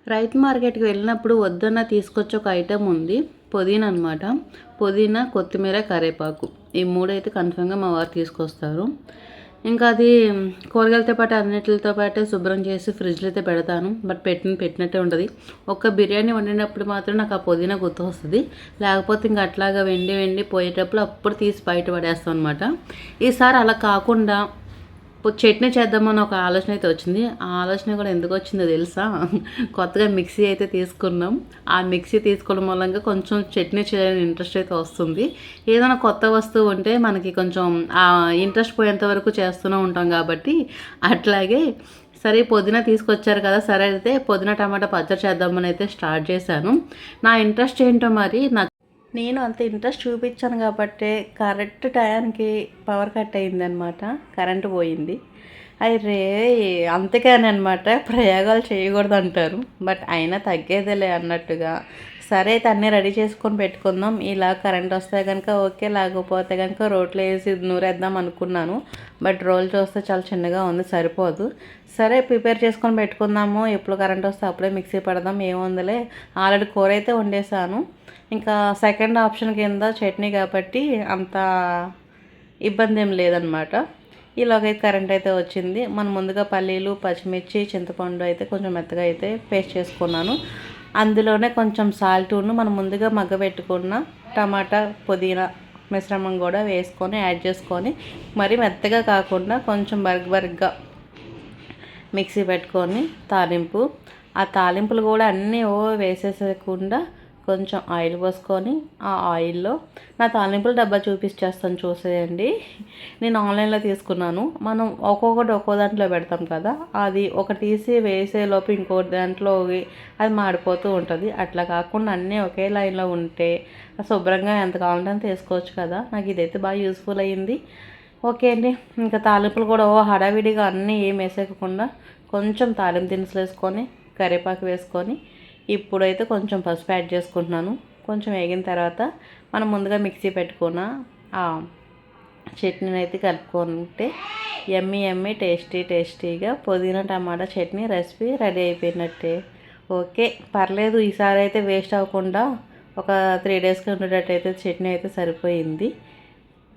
రైతు మార్కెట్‌కి వెళ్ళినప్పుడు వద్దన్న తీసుకొచ్చే ఒక ఐటెమ్ ఉంది. పుదీనా అనమాట. పుదీనా, కొత్తిమీర, కరివేపాకు. ఈ 3 అయితే కన్ఫర్మ్‌గా మా వారు తీసుకొస్తారు. ఇంకా అది కూరగాయలతో పాటు అన్నిటితో పాటు శుభ్రం చేసి ఫ్రిడ్జ్‌లో అయితే పెడతాను. బట్ పెట్టినట్టే ఉంటది. ఒక్క బిర్యానీ వండినప్పుడు మాత్రం నాకు ఆ పుదీనా గుర్తొస్తది. లేకపోతే ఇంక అట్లాగా వెండి పోయేటప్పుడు అప్పుడు తీసి బయట పడేస్తాం అనమాట. ఈసారి అలా కాకుండా చట్నీ చేద్దామని ఒక ఆలోచన అయితే వచ్చింది. ఆ ఆలోచన కూడా ఎందుకు వచ్చిందో తెలుసా? కొత్తగా మిక్సీ అయితే తీసుకున్నాం. ఆ మిక్సీ తీసుకోవడం మూలంగా కొంచెం చట్నీ చేయాలని ఇంట్రెస్ట్ అయితే వస్తుంది. ఏదైనా కొత్త వస్తువు ఉంటే మనకి కొంచెం ఆ ఇంట్రెస్ట్ పోయేంత వరకు చేస్తూనే ఉంటాం కాబట్టి అట్లాగే సరే పుదీనా తీసుకొచ్చారు కదా! సరే అయితే పుదీనా టమాటా పచ్చడి చేద్దామని అయితే స్టార్ట్ చేశాను. నా ఇంట్రెస్ట్ ఏంటో మరి నేను అంత ఇంట్రెస్ట్ చూపించాను కాబట్టే కరెక్ట్ టయానికి పవర్ కట్ అయిందనమాట. కరెంటు పోయింది. అర్రే! అందుకేననమాట ప్రయోగాలు చేయకూడదంటారు. బట్ అయినా తగ్గేదేలే అన్నట్టుగా సరే అయితే అన్నీ రెడీ చేసుకొని పెట్టుకుందాం. ఇలా కరెంట్ వస్తే కనుక ఓకే. లేకపోతే కనుక రోట్లో వేసి నూరేద్దాం అనుకున్నాను. బట్ రోల్ చూస్తే చాలా చిన్నగా ఉంది, సరిపోదు. సరే ప్రిపేర్ చేసుకొని పెట్టుకుందాము. ఎప్పుడు కరెంట్ వస్తే అప్పుడే మిక్సీ పడదాం, ఏముందిలే. ఆల్రెడీ కూర అయితే వండేసాను. ఇంకా సెకండ్ ఆప్షన్ కింద చట్నీ కాబట్టి అంత ఇబ్బంది ఏం లేదనమాట. ఈలోగైతే కరెంట్ అయితే వచ్చింది. మనం ముందుగా పల్లీలు, పచ్చిమిర్చి, చింతపండు అయితే కొంచెం మెత్తగా అయితే పేస్ట్ చేసుకున్నాను. అందులోనే కొంచెం సాల్ట్ను మనం ముందుగా మగ్గబెట్టుకున్న టమాటా, పుదీనా మిశ్రమం కూడా వేసుకొని యాడ్ చేసుకొని మరి మెత్తగా కాకుండా కొంచెం బరగ్గా మిక్సీ పెట్టుకొని తాలింపు. ఆ తాలింపులు కూడా అన్నీ వేసేసకుండా కొంచెం ఆయిల్ పోసుకొని ఆ ఆయిల్లో నా తాలింపుల డబ్బా చూపించేస్తాను చూసేయండి. నేను ఆన్లైన్లో తీసుకున్నాను. మనం ఒక్కొక్కటి ఒక్కో దాంట్లో పెడతాం కదా, అది ఒక తీసి వేసేలోపు ఇంకో దాంట్లో అది మాడిపోతూ ఉంటుంది. అట్లా కాకుండా అన్నీ ఒకే లైన్లో ఉంటే శుభ్రంగా ఎంత కావాలంటే అంత వేసుకోవచ్చు కదా. నాకు ఇదైతే బాగా యూస్ఫుల్ అయ్యింది. ఓకే అండి. ఇంకా తాలింపులు కూడా హడావిడిగా అన్నీ ఏం వేసేయకుండా కొంచెం తాలింపు దినుసులు వేసుకొని కరివేపాకు వేసుకొని ఇప్పుడైతే కొంచెం పసుపు యాడ్ చేసుకుంటున్నాను. కొంచెం వేగిన తర్వాత మనం ముందుగా మిక్సీ పెట్టుకున్న ఆ చట్నీని అయితే కలుపుకుంటే యమ్మీ టేస్టీగా పుదీనా టమాటా చట్నీ రెసిపీ రెడీ అయిపోయినట్టే. ఓకే, పర్లేదు. ఈసారి అయితే వేస్ట్ అవ్వకుండా ఒక 3 డేస్కి ఉండేటట్టయితే చట్నీ అయితే సరిపోయింది.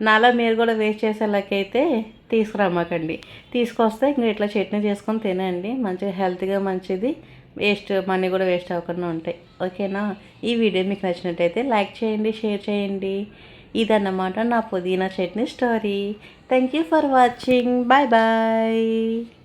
నాలా మీరు కూడా వేస్ట్ చేసేలాకైతే తీసుకురమ్మకండి. తీసుకొస్తే ఇంక ఇట్లా చట్నీ చేసుకొని తినండి. మంచిగా హెల్త్గా మంచిది. మనీ కూడా వేస్ట్ అవ్వకుండా ఉంటాయి. ఓకేనా? ఈ వీడియో మీకు నచ్చినట్టయితే లైక్ చేయండి, షేర్ చేయండి. ఇదన్నమాట నా పుదీనా chutney story. Thank you for watching. Bye bye.